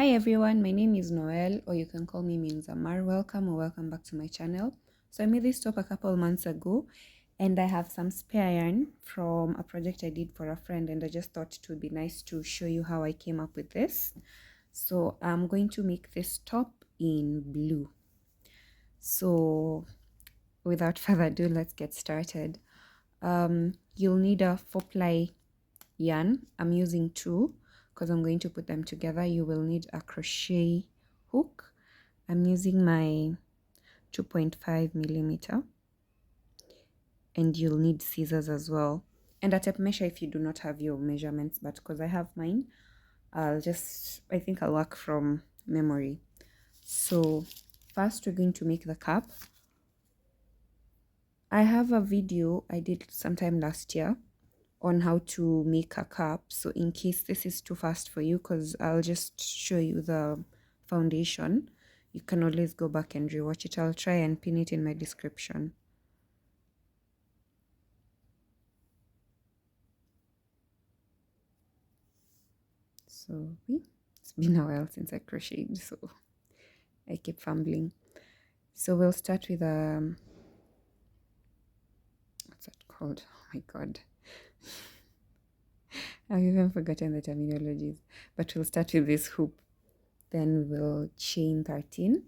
Hi everyone, my name is Noel, or you can call me Minzamar. Welcome or welcome back to my channel. So I made this top a couple months ago, and I have some spare yarn from a project I did for a friend, and I just thought it would be nice to show you how I came up with this. So I'm going to make this top in blue. So without further ado, let's get started. You'll need a 4-ply yarn. I'm using 2 because I'm going to put them together. You will need a crochet hook. I'm using my 2.5 millimeter, and you'll need scissors as well, and a tape measure if you do not have your measurements, but because I have mine, I think I'll work from memory. So first we're going to make the cap. I have a video I did sometime last year on how to make a cap, so in case this is too fast for you, because I'll just show you the foundation, you can always go back and rewatch it. I'll try and pin it in my description. So it's been a while since I crocheted, so I keep fumbling. So we'll start with what's that called? Oh my god. I've even forgotten the terminologies. But we'll start with this hoop. Then we'll chain 13.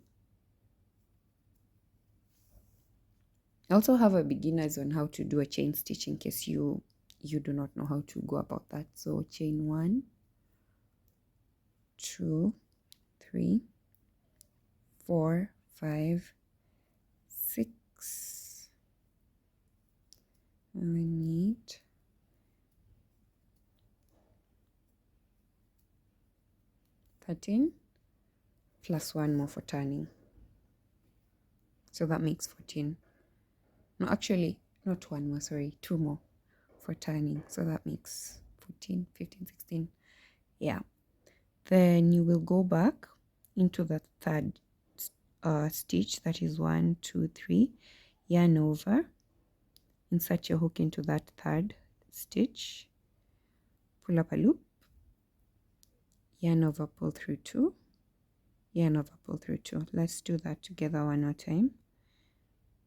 I also have a beginners on how to do a chain stitch in case you do not know how to go about that. So chain 1, 2, 3, 4, 5, 6, and we need 13 plus 1 more for turning, so that makes 14. No, actually not 1 more, sorry, 2 more for turning, so that makes 14, 15, 16. Yeah, then you will go back into the third stitch, that is 1, 2, 3, yarn over, insert your hook into that third stitch, pull up a loop, yarn over, pull through 2, yarn over, pull through 2. Let's do that together one more time.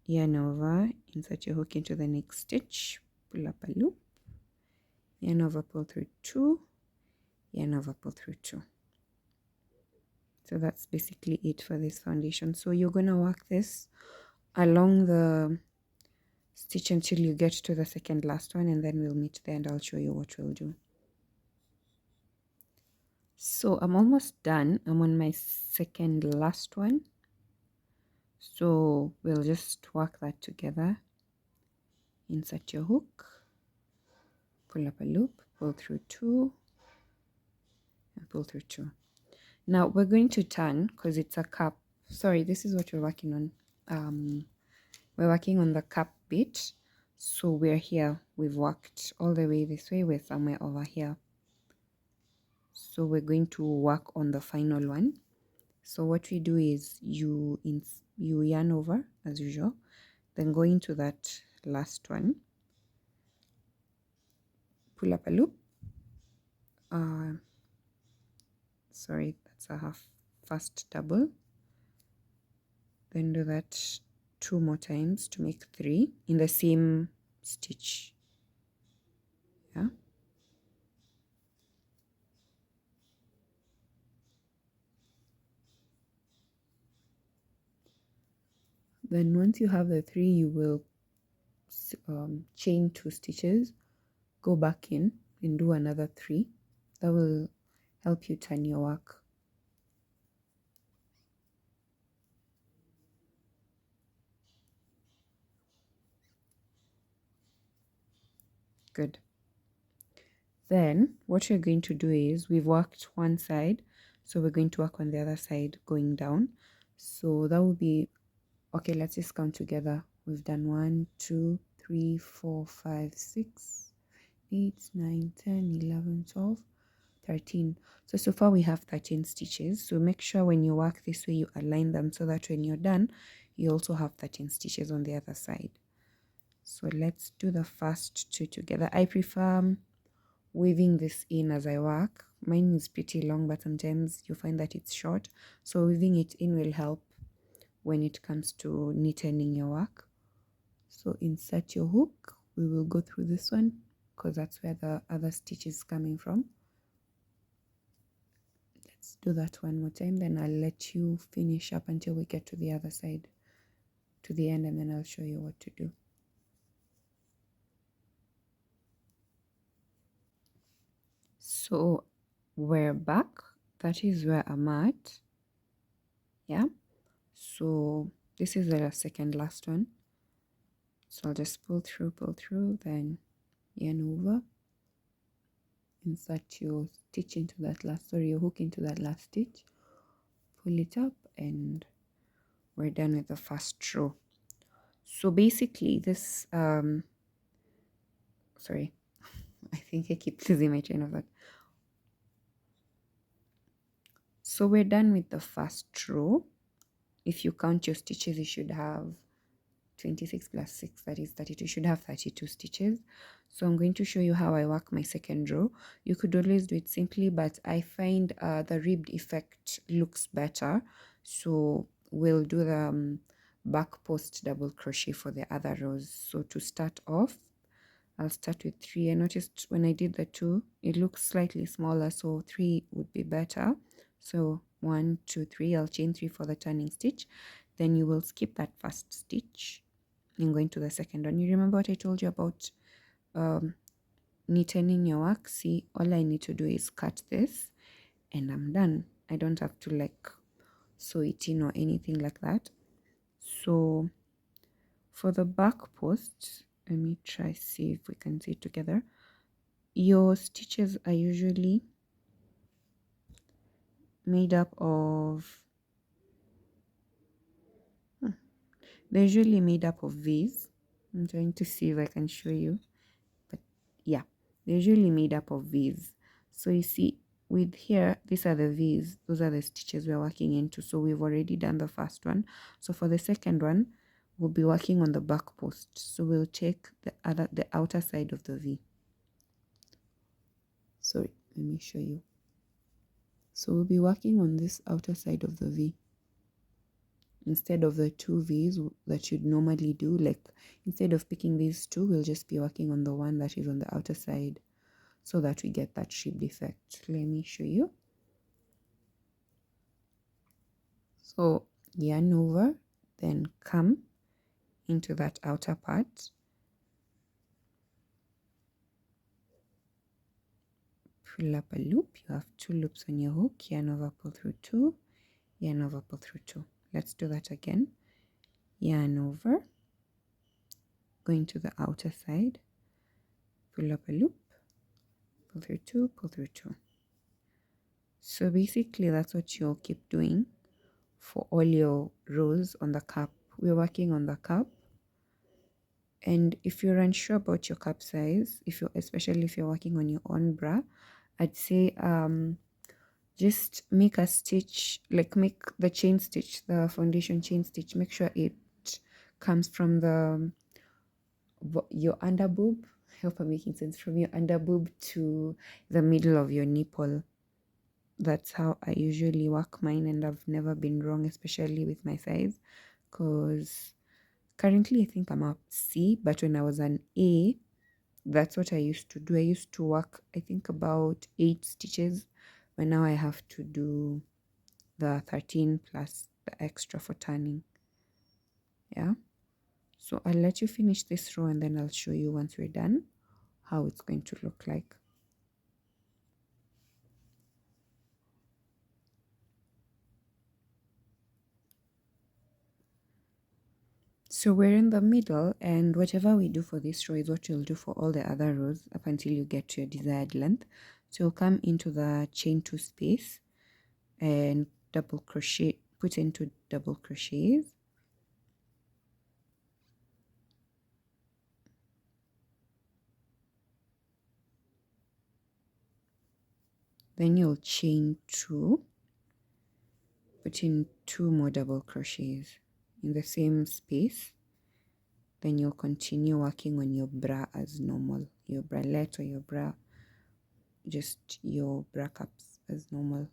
Yarn over, insert your hook into the next stitch, pull up a loop, yarn over, pull through 2, yarn over, pull through 2. So that's basically it for this foundation. So you're going to work this along the stitch until you get to the second last one, and then we'll meet there and I'll show you what we'll do. So I'm almost done. I'm on my second last one. So we'll just work that together. Insert your hook, pull up a loop, pull through 2, and pull through 2. Now we're going to turn because it's a cap. Sorry, this is what we're working on. We're working on the cap bit. So we're here. We've worked all the way this way. We're somewhere over here. So we're going to work on the final one. So what we do is you yarn over as usual, then go into that last one, pull up a loop. Sorry, that's a half first double. Then do that 2 more times to make 3 in the same stitch. Yeah. Then once you have the 3, you will chain 2 stitches, go back in and do another 3. That will help you turn your work. Good. Then what we're going to do is, we've worked one side, so we're going to work on the other side going down. So that will be, okay, let's just count together. We've done 1, 2, 3, 4, 5, 6, 8, 9, 10, 11, 12, 13. So far we have 13 stitches. So make sure when you work this way, you align them so that when you're done, you also have 13 stitches on the other side. So let's do the first 2 together. I prefer weaving this in as I work Mine is pretty long, but sometimes you find that it's short, so weaving it in will help when it comes to neatening your work. So insert your hook. We will go through this one because that's where the other stitch is coming from. Let's do that one more time, then I'll let you finish up until we get to the other side, to the end, and then I'll show you what to do. So we're back. That is where I'm at. Yeah. So this is the second last one. So I'll just pull through, then yarn over, insert your stitch into that last, your hook into that last stitch, pull it up, and we're done with the first row. So basically this, sorry, I think I keep losing my train of thought. So we're done with the first row. If you count your stitches, you should have 26 plus 6, that is 32. You should have 32 stitches. So I'm going to show you how I work my second row. You could always do it simply, but I find the ribbed effect looks better. So we'll do the back post double crochet for the other rows. So to start off, I'll start with 3. I noticed when I did the 2, it looks slightly smaller, so 3 would be better. So 1, 2, 3, I'll chain 3 for the turning stitch. Then you will skip that first stitch and go into the second one. You remember what I told you about neatening your work? See, all I need to do is cut this and I'm done. I don't have to like sew it in or anything like that. So for the back post, let me try see if we can see it together. Your stitches are usually made up of they're usually made up of V's. I'm trying to see if I can show you, but yeah, they're usually made up of V's. So you see with here, these are the V's, those are the stitches we're working into. So we've already done the first one. So for the second one, we'll be working on the back post. So we'll take the outer side of the V. Sorry, let me show you. So we'll be working on this outer side of the V instead of the 2 V's that you'd normally do. Like instead of picking these 2, we'll just be working on the one that is on the outer side so that we get that ribbed effect. Let me show you. So yarn over, then come into that outer part, pull up a loop. You have 2 loops on your hook, yarn over, pull through 2, yarn over, pull through 2. Let's do that again. Yarn over, go into the outer side, pull up a loop, pull through 2, pull through 2. So basically that's what you'll keep doing for all your rows on the cup. We're working on the cup, and if you're unsure about your cup size, especially if you're working on your own bra, I'd say just make a stitch, like make the chain stitch, the foundation chain stitch, make sure it comes from your under boob. I hope I'm making sense. From your under boob to the middle of your nipple. That's how I usually work mine, and I've never been wrong, especially with my size, because currently I think I'm a C, but when I was an A, that's what I used to do. I used to work, I think, about 8 stitches, but now I have to do the 13 plus the extra for turning. Yeah, so I'll let you finish this row and then I'll show you once we're done how it's going to look like. So we're in the middle, and whatever we do for this row is what you'll do for all the other rows up until you get to your desired length. So you'll come into the chain 2 space and double crochet, put into double crochets. Then you'll chain 2, put in 2 more double crochets in the same space. Then you'll continue working on your bra as normal, your bralette or your bra, just your bra cups as normal.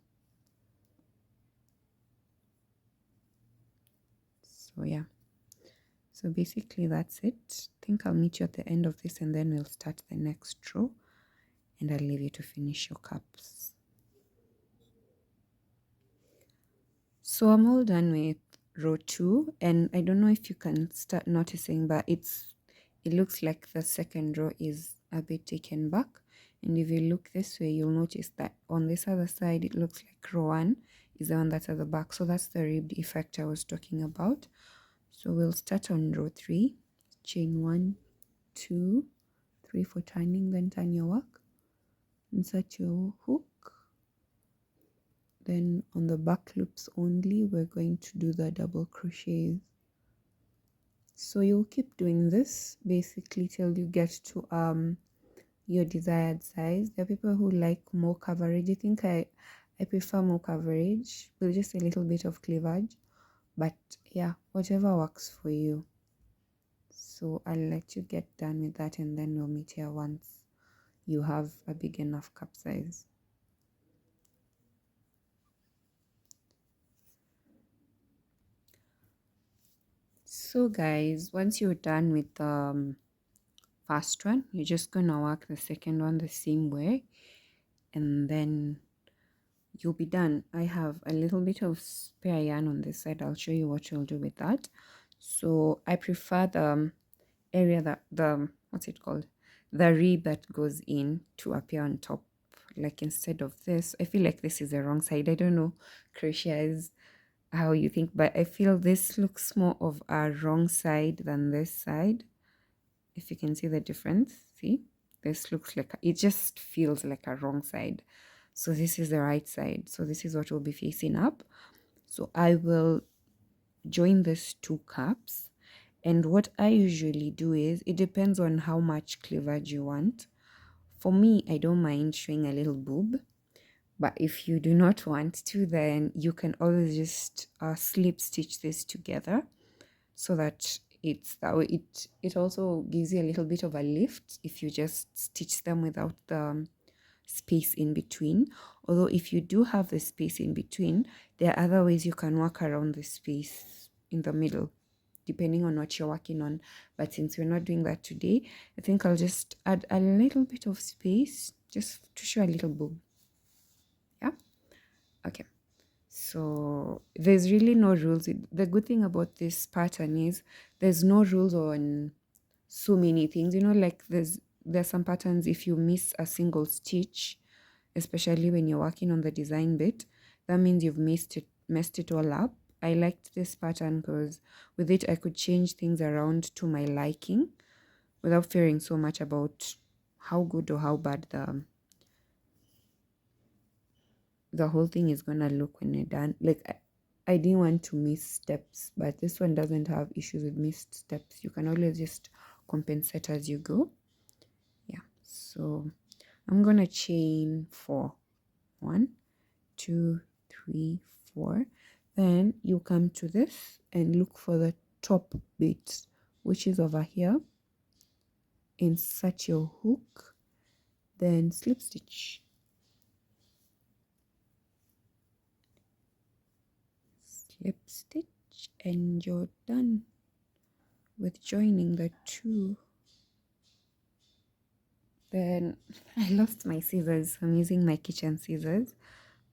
So yeah, so basically that's it. I think I'll meet you at the end of this and then we'll start the next row, and I'll leave you to finish your cups. So I'm all done with row 2, and I don't know if you can start noticing, but it looks like the second row is a bit taken back. And if you look this way, you'll notice that on this other side, it looks like row 1 is the one that's at the back. So that's the ribbed effect I was talking about. So we'll start on row 3, chain 1, 2, 3 for turning, then turn your work, insert your hook. Then on the back loops only, we're going to do the double crochets. So you'll keep doing this basically till you get to your desired size. There are people who like more coverage. I think I prefer more coverage with just a little bit of cleavage, but yeah, whatever works for you. So I'll let you get done with that, and then we'll meet here once you have a big enough cup size. So guys, once you're done with the first one, you're just gonna work the second one the same way, and then you'll be done. I have a little bit of spare yarn on this side. I'll show you what you'll do with that. So I prefer the area that what's it called, the rib that goes in to appear on top. Like instead of this, I feel like this is the wrong side. I don't know, crochet is how you think, but I feel this looks more of a wrong side than this side. If you can see the difference, see, this looks like it just feels like a wrong side. So this is the right side. So this is what will be facing up. So I will join these two cups. And what I usually do is, it depends on how much cleavage you want. For me, I don't mind showing a little boob. But if you do not want to, then you can always just slip stitch this together so that it's that way. It also gives you a little bit of a lift if you just stitch them without the space in between. Although if you do have the space in between, there are other ways you can work around the space in the middle depending on what you're working on. But since we're not doing that today, I think I'll just add a little bit of space just to show a little boob. Yeah, okay. So there's really no rules. The good thing about this pattern is there's no rules on so many things. You know, like there's some patterns, if you miss a single stitch, especially when you're working on the design bit, that means you've messed it all up. I liked this pattern because with it I could change things around to my liking without fearing so much about how good or how bad the whole thing is gonna look when you're done. Like I didn't want to miss steps, but this one doesn't have issues with missed steps. You can always just compensate as you go. Yeah, so I'm gonna chain 4. 1, 2, 3, 4. Then you come to this and look for the top bit, which is over here. Insert your hook, then slip stitch. Slip stitch, and you're done with joining the two. Then I lost my scissors, so I'm using my kitchen scissors,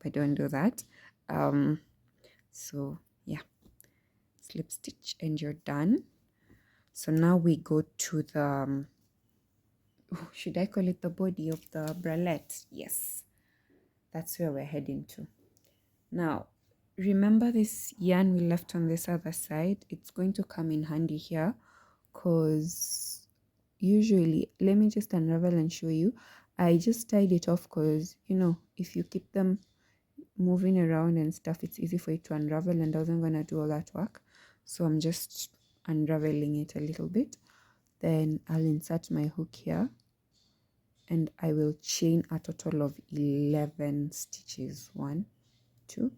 but don't do that. So yeah, slip stitch and you're done. So now we go to the should I call it the body of the bralette? Yes, that's where we're heading to. Now remember this yarn we left on this other side, it's going to come in handy here, because usually, let me just unravel and show you. I just tied it off because, you know, if you keep them moving around and stuff, it's easy for it to unravel, and I wasn't going to do all that work. So I'm just unraveling it a little bit. Then I'll insert my hook here, and I will chain a total of 11 stitches. 1, 2,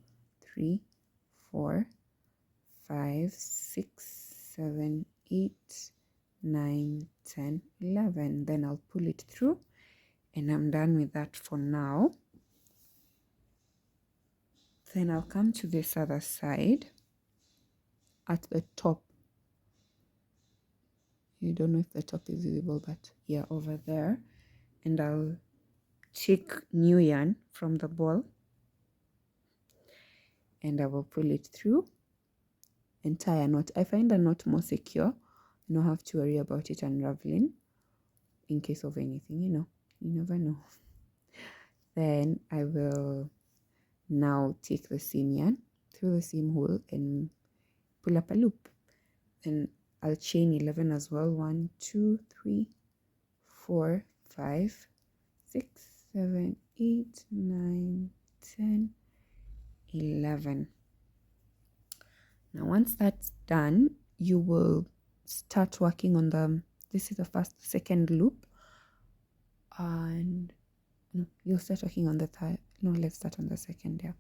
3, 4, 5, 6, 7, 8, 9, 10, 11. Then I'll pull it through And I'm done with that for now. Then I'll come to this other side at the top. You don't know if the top is visible, but yeah, over there. And I'll take new yarn from the ball and I will pull it through and tie a knot. I find a knot more secure. You don't have to worry about it unraveling in case of anything, you never know. Then I will now take the seam yarn through the seam hole and pull up a loop. Then I'll chain 11 as well. 1, 2, 3, 4, 5, 6, 7, 8, 9, 10, 11. Now once that's done, you will start working on this is the second loop, and no, you'll start working on the third. No, let's start on the second. Yeah,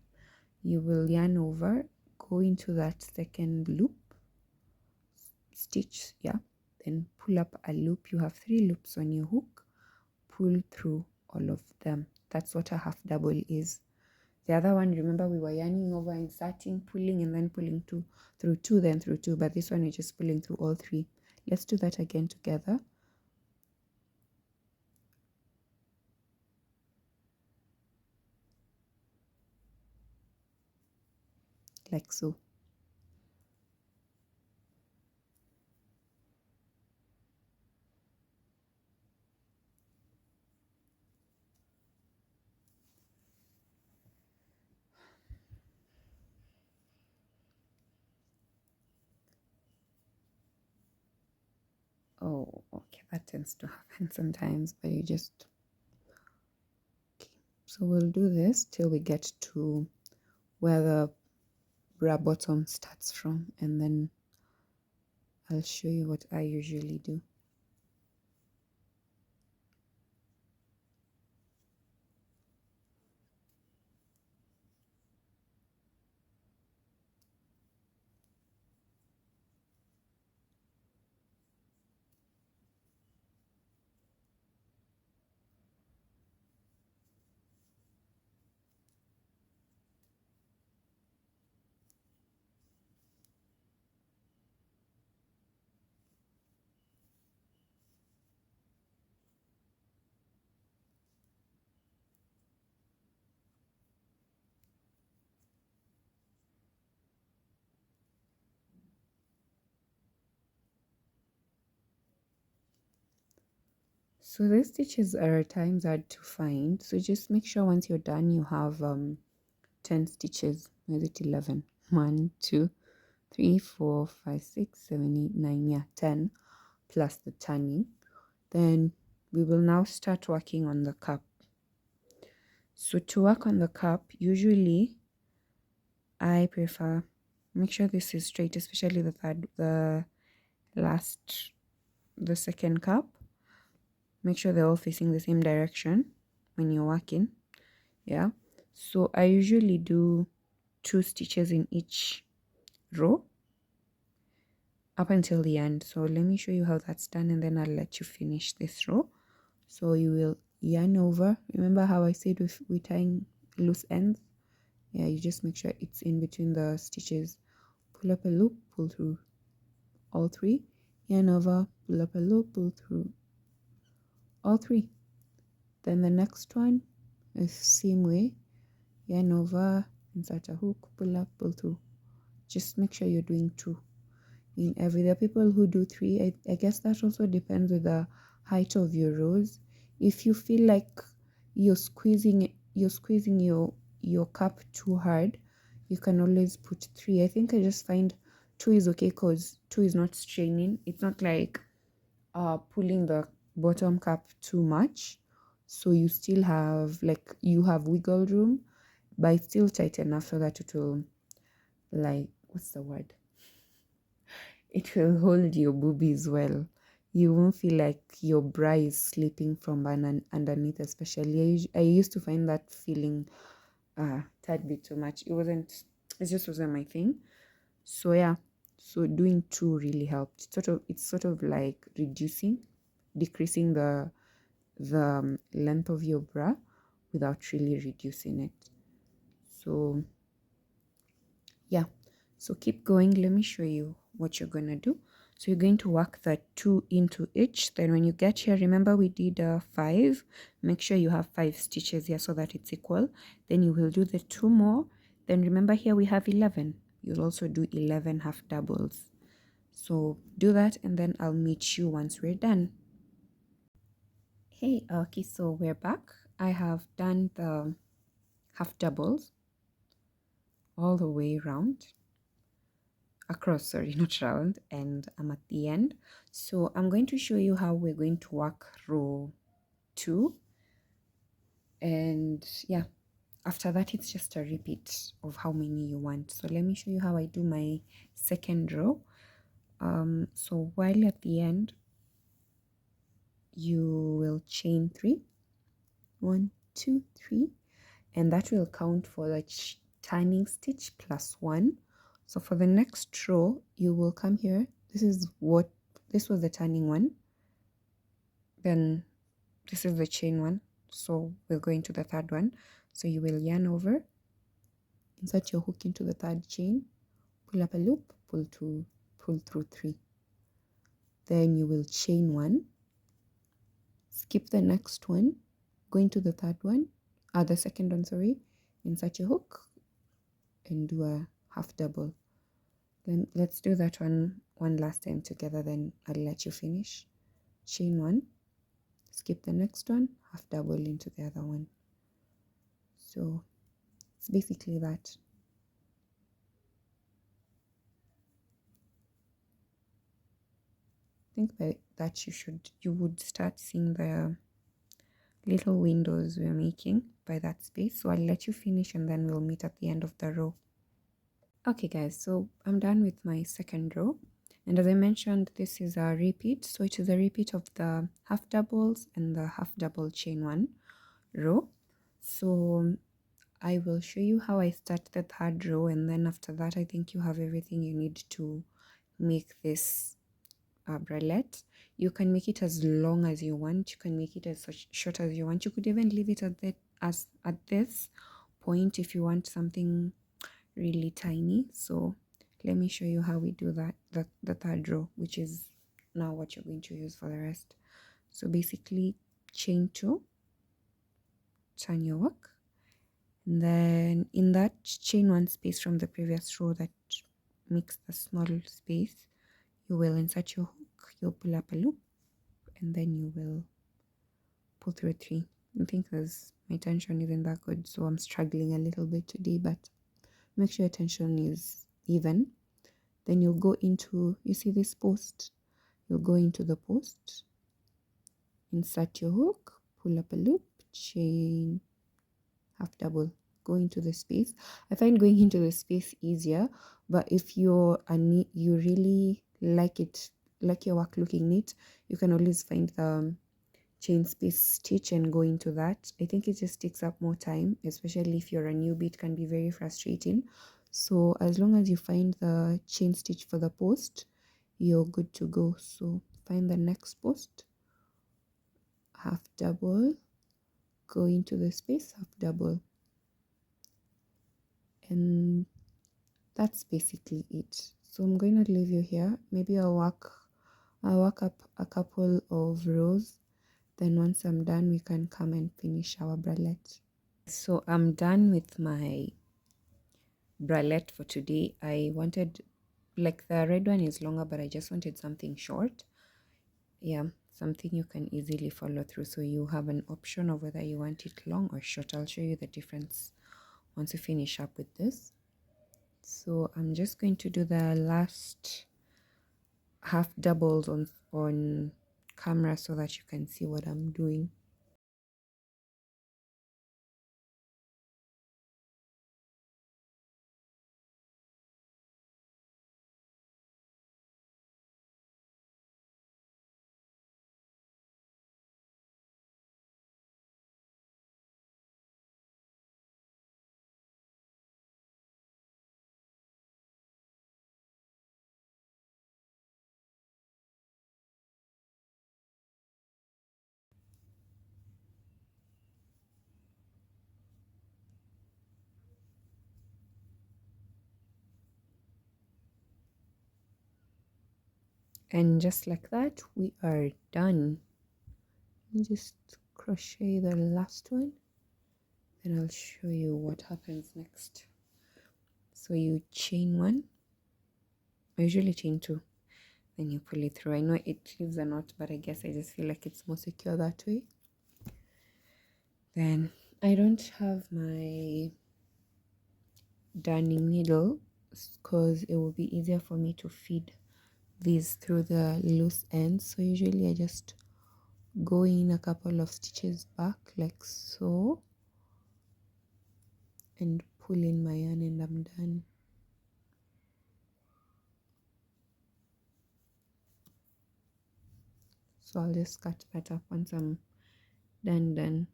you will yarn over, go into that second loop, stitch, yeah, then pull up a loop. You have 3 loops on your hook, pull through all of them. That's what a half double is. The other one, remember, we were yarning over, inserting, pulling, and then pulling through 2, then through 2, but this one is just pulling through all 3. Let's do that again together. Like so. Oh, okay, that tends to happen sometimes, but you just... Okay, so we'll do this till we get to where the bra bottom starts from, and then I'll show you what I usually do. So these stitches are at times hard to find, so just make sure once you're done you have 10 stitches. Is it 11? 1, 2, 3, 4, 5, 6, 7, 8, 9, yeah, 10 plus the turning. Then we will now start working on the cup. So to work on the cup, usually I prefer, make sure this is straight, especially the second cup. Make sure they're all facing the same direction when you're working. Yeah, so I usually do 2 stitches in each row up until the end. So let me show you how that's done, and then I'll let you finish this row. So you will yarn over. Remember how I said we're tying loose ends? Yeah, you just make sure it's in between the stitches. Pull up a loop, pull through all 3, yarn over, pull up a loop, pull through all 3. Then the next one is same way, yarn over, insert a hook, pull up, pull through. Just make sure you're doing 2 in every. There are people who do 3. I guess that also depends with the height of your rows. If you feel like you're squeezing your cup too hard, you can always put 3. I think I just find 2 is okay because 2 is not straining. It's not like pulling the bottom cup too much, so you still have you have wiggle room, but it's still tight enough so that it will, like, what's the word, it will hold your boobies well. You won't feel like your bra is slipping from underneath, especially. I used to find that feeling tad bit too much. It just wasn't my thing. So yeah, so doing 2 really helped. It's sort of like decreasing the the length of your bra without really reducing it. So yeah, so keep going. Let me show you what you're gonna do. So you're going to work the 2 into each. Then when you get here, remember we did 5. Make sure you have 5 stitches here so that it's equal. Then you will do the 2 more. Then remember here we have 11. You'll also do 11 half doubles. So do that and then I'll meet you once we're done. Hey, okay, so we're back. I have done the half doubles all the way around. Across, sorry, not round, and I'm at the end. So I'm going to show you how we're going to work row 2, and yeah, after that it's just a repeat of how many you want. So let me show you how I do my second row. So while at the end you will chain 3, 1, 2, 3, and that will count for the turning stitch plus 1. So for the next row you will come here. This was the turning one, then this is the chain one, so we'll go into the third one. So you will yarn over, insert your hook into the third chain, pull up a loop, pull through 3, then you will chain 1, skip the next one, go into the third one, the second one, sorry, insert your hook and do a half double. Then let's do that one last time together, then I'll let you finish. Chain 1, skip the next one, half double into the other one. So it's basically that. I think by that you would start seeing the little windows we're making by that space. So I'll let you finish and then we'll meet at the end of the row. Okay guys, so I'm done with my second row, and as I mentioned, this is a repeat, so it is a repeat of the half doubles and the half double chain 1 row. So I will show you how I start the third row, and then after that I think you have everything you need to make this bralette. You can make it as long as you want, you can make it as short as you want, you could even leave it at this point if you want something really tiny. So let me show you how we do that, the third row, which is now what you're going to use for the rest. So basically chain 2, turn your work, and then in that chain 1 space from the previous row that makes the small space, you will insert your hook, you'll pull up a loop, and then you will pull through 3. I think because my tension isn't that good, so I'm struggling a little bit today, but make sure your tension is even. Then you'll go into, you see this post, you'll go into the post, insert your hook, pull up a loop, chain, half double, go into the space. I find going into the space easier, but if you really like your work looking neat, you can always find the chain space stitch and go into that. I think it just takes up more time, especially if you're a newbie. It can be very frustrating. So as long as you find the chain stitch for the post, you're good to go. So find the next post, half double, go into the space, half double, and that's basically it. So I'm going to leave you here. Maybe I'll work up a couple of rows, then once I'm done we can come and finish our bralette. So I'm done with my bralette for today. I wanted, like, the red one is longer, but I just wanted something short. Yeah, something you can easily follow through, so you have an option of whether you want it long or short. I'll show you the difference once you finish up with this. So I'm just going to do the last half doubles on camera so that you can see what I'm doing. And just like that, we are done. Just crochet the last one, then I'll show you what happens next. So you chain one, I usually chain two, then you pull it through. I know it leaves a knot, but I guess I just feel like it's more secure that way. Then I don't have my darning needle because it will be easier for me to feed these through the loose ends. So usually I just go in a couple of stitches back like so and pull in my yarn and I'm done. So I'll just cut that up once I'm done.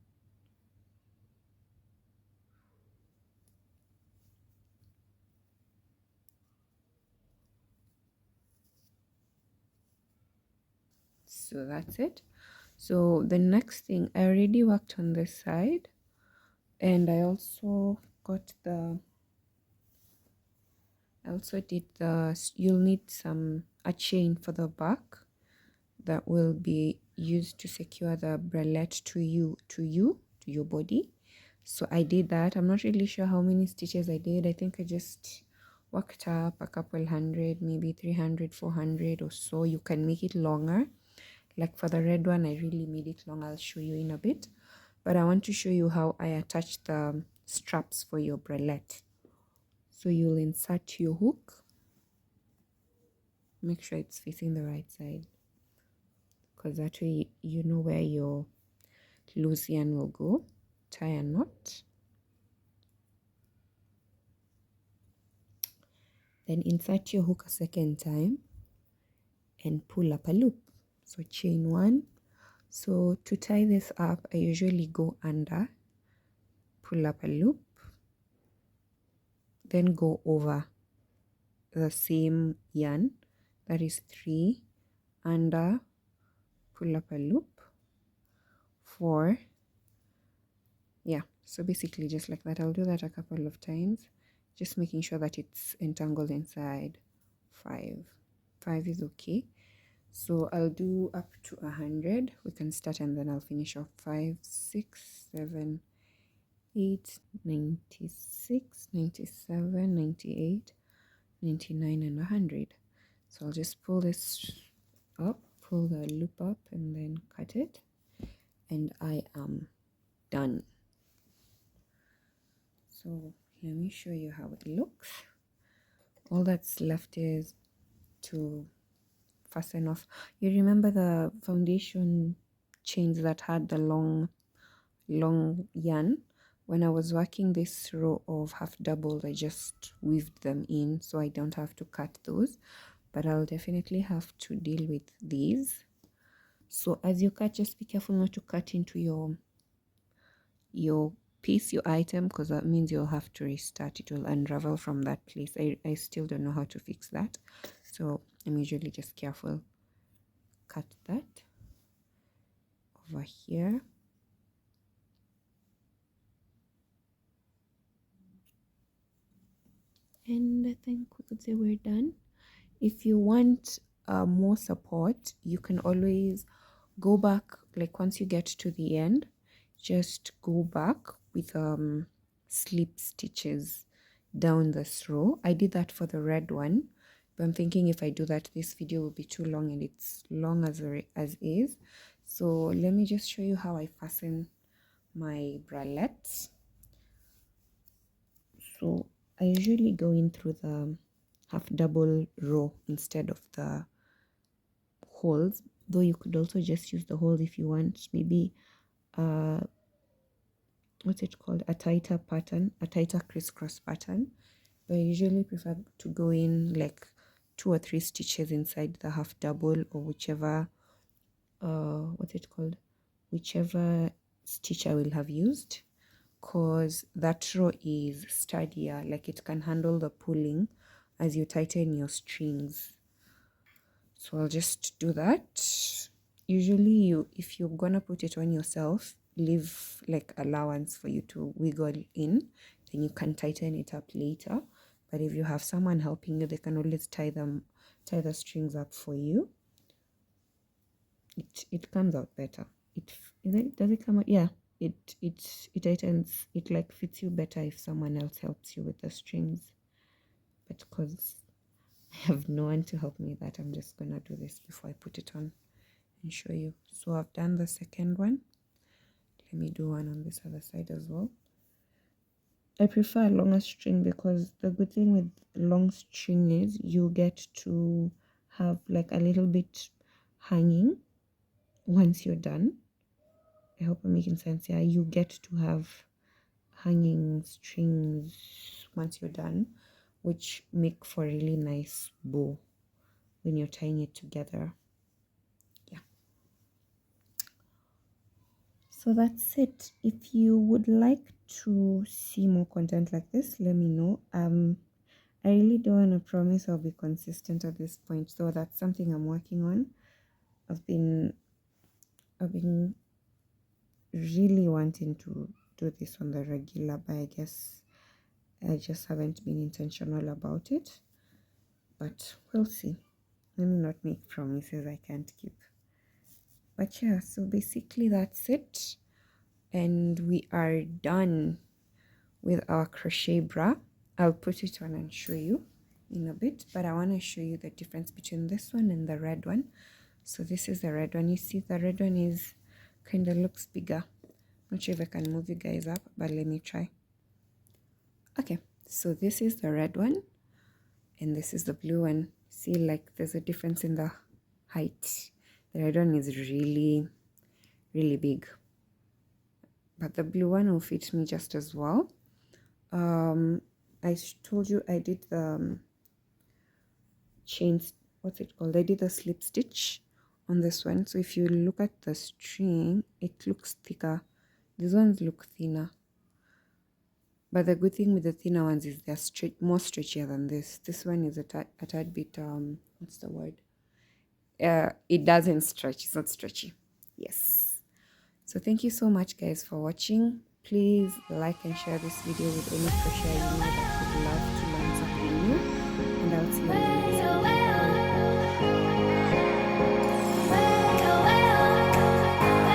So that's it. So the next thing, I already worked on this side and I also did you'll need a chain for the back that will be used to secure the bralette to your body. So I did that. I'm not really sure how many stitches I did. I think I just worked up a couple hundred, maybe 300, 400 or so. You can make it longer. Like for the red one, I really made it long. I'll show you in a bit. But I want to show you how I attach the straps for your bralette. So you'll insert your hook. Make sure it's facing the right side, because that way you know where your loose yarn will go. Tie a knot. Then insert your hook a second time and pull up a loop. So chain one. So to tie this up, I usually go under, pull up a loop, then go over the same yarn, that is 3, under, pull up a loop, 4. Yeah, so basically just like that. I'll do that a couple of times, just making sure that it's entangled inside. 5 is okay. So I'll do up to 100. We can start and then I'll finish off. 5, 6, 7, 8, 96, 97, 98, 99 and 100. So I'll just pull this up, pull the loop up and then cut it, and I am done. So let me show you how it looks. All that's left is to fasten off. You remember the foundation chains that had the long yarn? When I was working this row of half doubles, I just weaved them in so I don't have to cut those, but I'll definitely have to deal with these. So as you cut, just be careful not to cut into your piece, your item, because that means you'll have to restart. It will unravel from that place. I still don't know how to fix that, so I'm usually just careful. Cut that over here. And I think we could say we're done. If you want more support, you can always go back, like once you get to the end, just go back with slip stitches down this row. I did that for the red one, but I'm thinking if I do that, this video will be too long and it's long as is. So let me just show you how I fasten my bralettes. So I usually go in through the half double row instead of the holes, though you could also just use the holes if you want, maybe what's it called, a tighter pattern, a tighter crisscross pattern. But I usually prefer to go in like 2 or 3 stitches inside the half double, or whichever what's it called, whichever stitch I will have used, because that row is sturdier, like it can handle the pulling as you tighten your strings. So I'll just do that. Usually if you're gonna put it on yourself, leave like allowance for you to wiggle in, then you can tighten it up later. But if you have someone helping you, they can always tie the strings up for you. it comes out better. Does it come out? Yeah, it tightens. It like fits you better if someone else helps you with the strings. But because I have no one to help me with that, I'm just gonna do this before I put it on and show you. So I've done the second one. Let me do one on this other side as well. I prefer a longer string because the good thing with long string is you get to have like a little bit hanging once you're done. I hope I'm making sense here. You get to have hanging strings once you're done, which make for a really nice bow when you're tying it together. Yeah. So that's it. If you would like to see more content like this, let me know. I really don't want to promise I'll be consistent at this point, so that's something I'm working on. I've been really wanting to do this on the regular, but I guess I just haven't been intentional about it. But we'll see. Let me not make promises I can't keep. But yeah, so basically that's it. And we are done with our crochet bra. I'll put it on and show you in a bit, but I want to show you the difference between this one and the red one. So this is the red one. You see the red one is kind of looks bigger. Not sure if I can move you guys up, but let me try. Okay, so this is the red one and this is the blue one. See, like there's a difference in the height. The red one is really big, but the blue one will fit me just as well. I told you I did the chains, what's it called? I did the slip stitch on this one. So if you look at the string, it looks thicker. These ones look thinner. But the good thing with the thinner ones is they're more stretchier than this. This one is a tad bit, what's the word? It doesn't stretch. It's not stretchy. Yes. So thank you so much, guys, for watching. Please like and share this video with any crochet you know that would love to learn something new. And I'll see you in the next video.